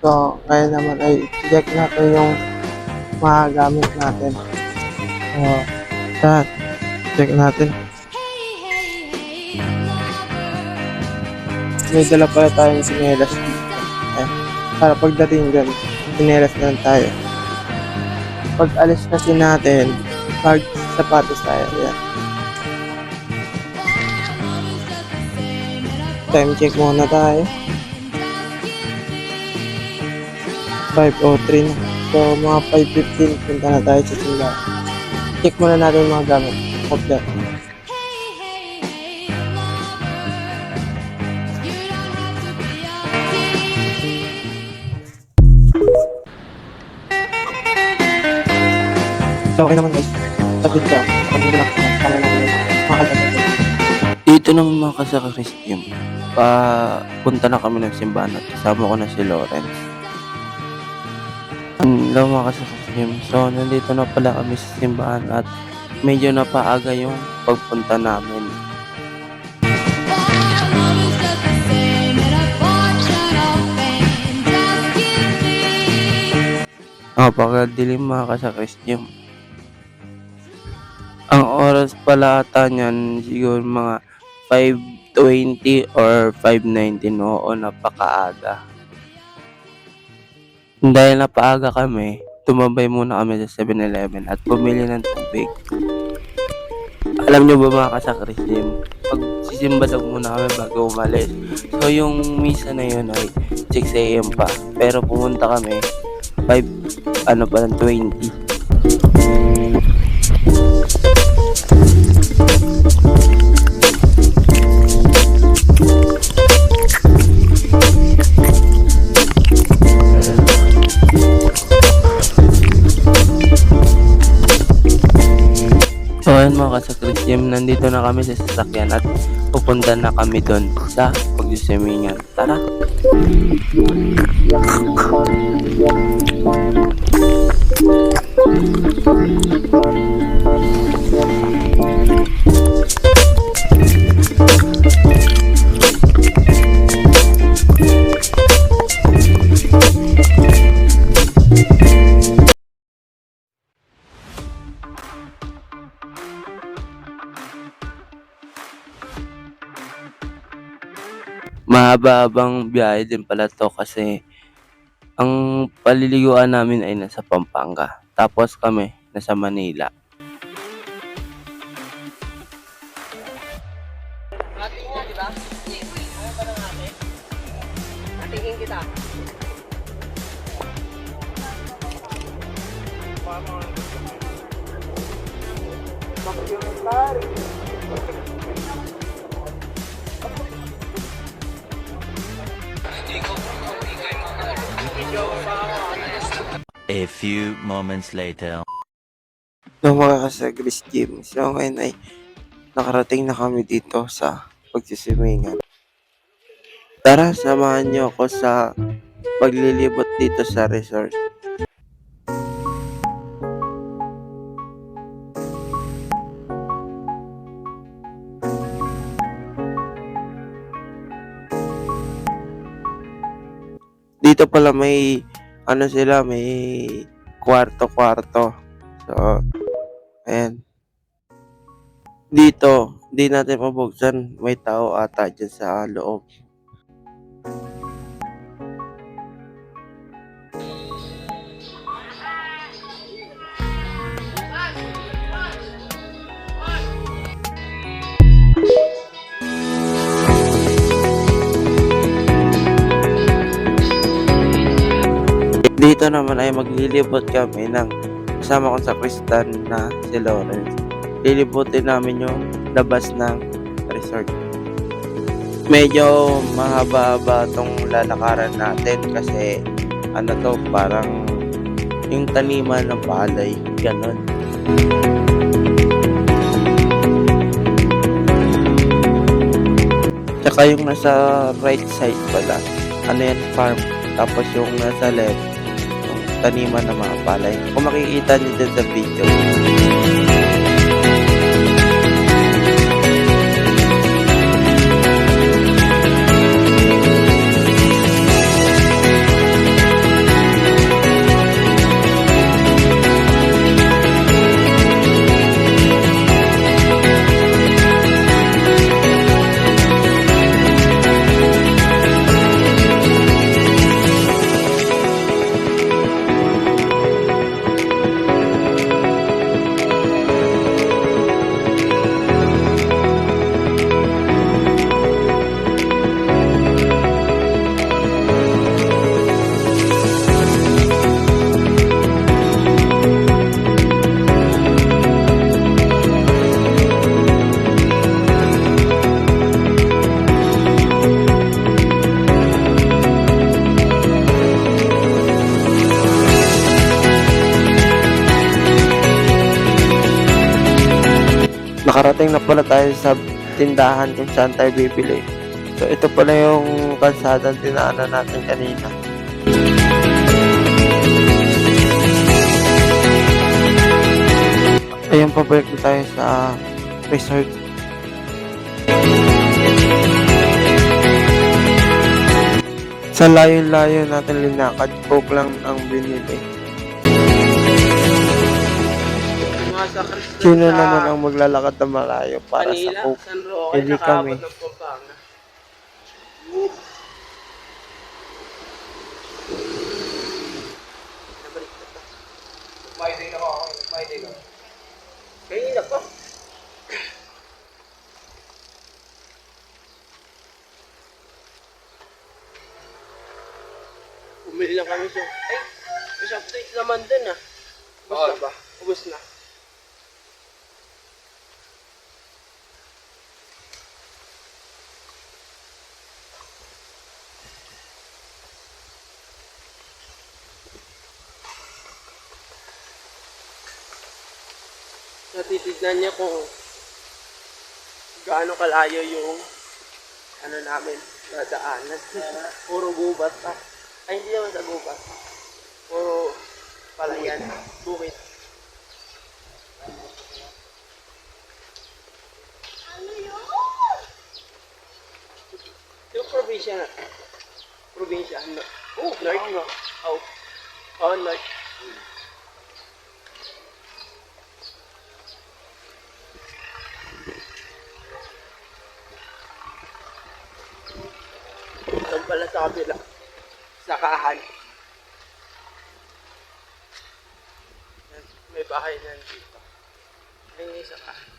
So, ngayon naman ay check natin yung mga gamit natin. So, yan. Check natin. May dala pala tayong sinelas dito. Para pagdating dyan, sinelas na lang tayo. Pag alis kasi natin, pag sapatos tayo. Yan. Time check muna tayo. 5:03 na. So, mga 5:15, punta na tayo sa simbahan. Check muna natin yung mga gamit. Kompleto. So, okay naman guys. Sabit ka. Pag hindi lang kami natin mga kagagawin. Dito naman mga kasakristim, punta na kami ng simbahan at kasama ko na si Lawrence. Hello mga kasakristim, so nandito na pala kami sa simbahan at medyo napaaga yung pagpunta namin. Pagkadilim mga kasakristim. Ang oras pala ata niyan siguro mga 5:20 or 5:19. Oo, napakaaga. Dahil napaaga kami, tumambay muna kami sa 7-Eleven at bumili ng tubig. Alam nyo ba mga kasakristim, pagsisimba daw muna kami bago umalis. So yung misa na yun ay 6 AM pa. Pero pumunta kami 20. So ayun mga kasakristim, nandito na kami sa sasakyan at pupunta na kami doon sa pagsiswimingan. Tara! Mahaba-habang biyahe din pala to kasi ang paliliguan namin ay nasa Pampanga. Tapos kami nasa Manila. Tingin kita. A few moments later. So, mga kasakristim. So, ngayon ay nakarating na kami dito sa pagsiswimingan. Tara, samahan niyo ako sa paglilibot dito sa resort. Dito pala may may kwarto-kwarto. So, ayan. Dito, hindi natin mabuksan. May tao ata dyan sa loob. Dito naman ay maglilibot kami ng kasama kong sakristan na si Lawrence. Lilibutin namin yung labas ng resort. Medyo mahaba-haba tong lalakaran natin kasi parang yung taniman ng palay, ganon. Tsaka yung nasa right side pala, farm. Tapos yung nasa left, taniman ng mga palay. Kung makikita niyo dyan sa video. nakarating na pala tayo sa tindahan kung saan tayo bibili. So, ito pala yung kalsadang dinaanan natin kanina. Ayun, pabalik na tayo sa resort. Sa layo-layo natin linakad, coke lang ang binili. Mga sa Cristo Sino sa naman ang maglalakad na malayo para sa Manila, coke? San Roque, Hindi kami. nakaabot ng Pampanga. Kanina pa. Bumili lang kami sa... Ay, may soft drinks naman dun ah. Ubus na ba? Ubus na. Natitignan niya kung gaano kalayo yung ano namin, dadaanan. Puro gubat pa. Ay, hindi naman sa gubat. Puro palayan, bukit. Yung probinsya na. Probinsya. No. Oh, North. No. Oh. Oh, North. Doon pala sa kabila. Sakahan. May bahay na dito. Ayun yung sakahan.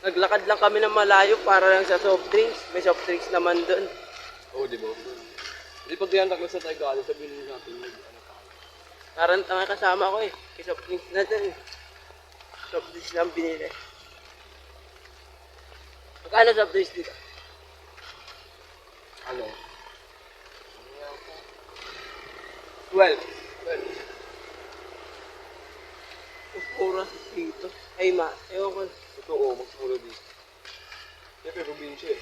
Naglakad lang kami ng malayo para lang sa soft drinks. May soft drinks naman doon. Oo, di ba? Hindi pag diyan taklas na tayo galing, sabihin natin ano pa. Naranta nga kasama ko eh. Kay soft drinks na doon. Soft drinks lang binili. Magkano soft drinks dito? Ano? 12. Mas mura dito. Ay ewan ko. Totoo, magsimula dito. Siyempre, probinsya eh.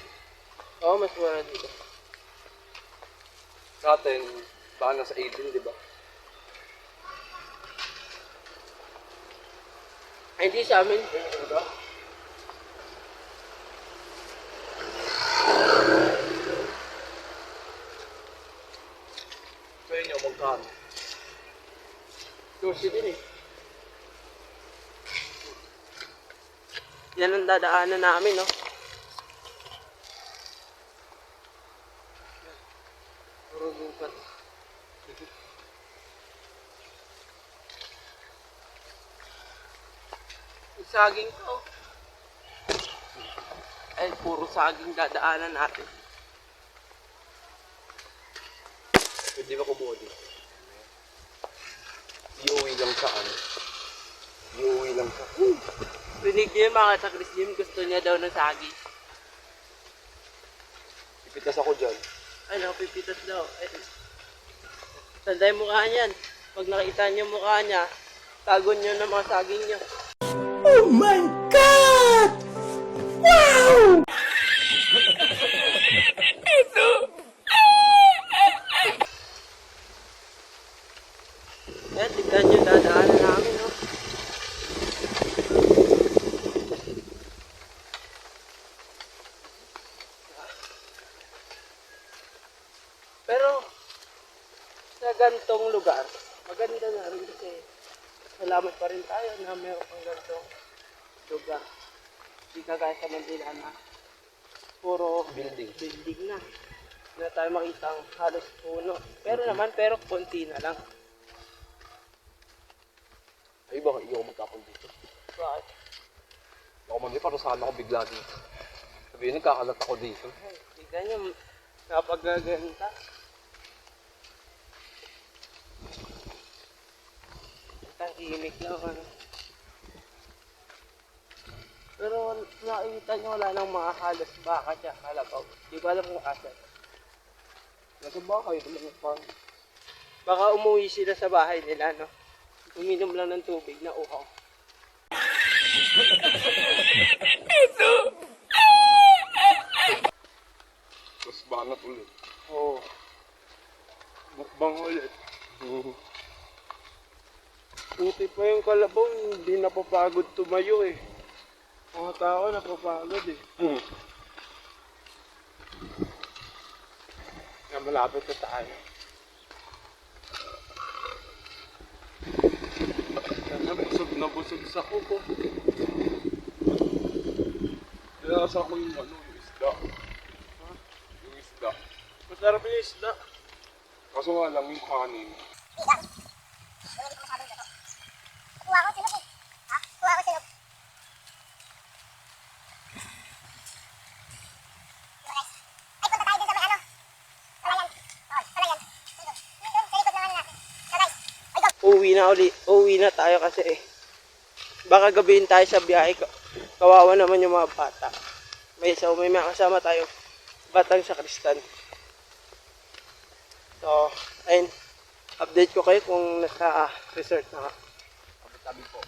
Oo, mas mura dito. Sa atin, baka nasa 18, di ba? Ay, hindi sa amin. Diba? Sa inyo, magkano? 12 din eh. Yan ang dadaanan namin, no? Puro gubat. Yung saging ko. Ay, puro saging dadaanan natin. Hindi ba kumuha dito? Iuwi lang sa ano? Iuwi lang sa... Rinig niyo yung mga sa Chris Jim, gusto niya daw ng saging. Ipitas ako dyan. Ano, pipitas daw. Ay, tanda yung mukha niyan. Pag nakita niyo yung mukha niya, tagon niyo ng mga saging niyo. Oh my God! Wow! Tignan niyo, dadaanan namin, no? Pero, sa gantong lugar, maganda na rin kasi salamat pa rin tayo na meron pang gantong lugar. Hindi kagaya sa Manila na puro building na. Hindi na tayo makita ang halos puno. Pero konti na lang. Ay, baka iyo ako magkapon dito. Bakit? Ako mandi, para saan ako bigla dito. Sabihin, nagkakalat ako dito. Ay, tignan nyo, napagaganda. Ang imik lang, ano. Pero nakikita nyo wala nang mga halos baka siya, kalabaw. Di ba alam kung asan? Nasa bahay, naman yung farm. Baka umuwi sila sa bahay nila, no? Uminom lang ng tubig na uhaw. Mas banat ulit. Oo. Mukbang ulit. Buti pa yung kalabaw, hindi napapagod tumayo eh. Mga tao napapagod eh. Yan, malapit na tayo. Sana busog na busog sa kuko. Kaya sa ko yung yung isda. Yung isda. Masarap yung isda. Kaso nga lang yung kanin. Kuha ko silog eh. Ha? Kuha ko silog. Ay, punta tayo dun sa may ano. Palayan. Oh, palayan. Silog. Dun, sa likod naman natin. So guys, ay go. Uwi na tayo kasi baka gabihin tayo sa biyahe. Kawawa naman yung mga bata. May mga kasama tayo. Batang sa Kristan. So, ayun. Update ko kayo kung nasa resort na ka. Tabi po.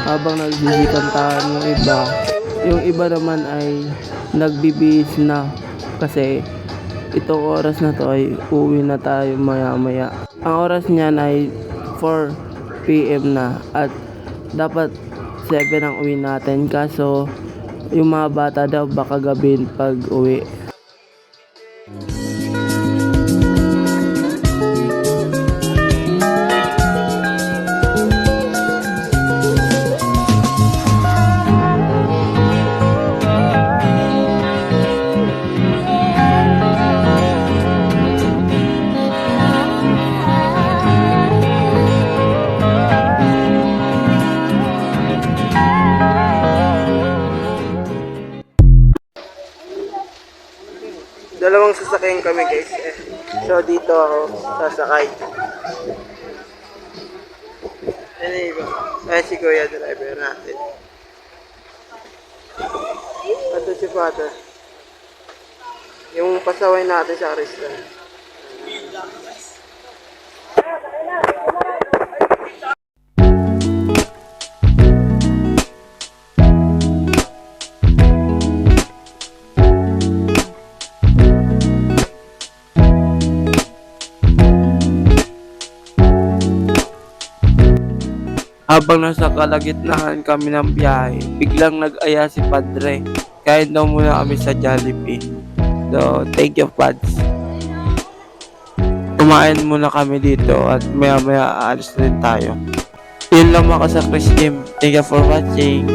Habang nagsisikan tayo yung iba naman ay nagbibihis na kasi itong oras na to ay uwi na tayo maya maya. Ang oras niyan ay 4 PM na at dapat 7 ang uwi natin, kaso yung mga bata daw baka gabihin pag uwi. Dalawang sasakyan kami guys. So dito ako sasakay. Ano iba? Ay si Kuya driver natin. Ito si Father. Yung pasaway natin sa restaurant. Habang nasa kalagitnaan kami ng biyahe, biglang nag-aya si Padre. Kain daw muna kami sa Jollibee. So, thank you, Pads. Kumain muna kami dito at maya-maya aalis na rin tayo. Yun lang mga sa Chris Jim. Thank you for watching.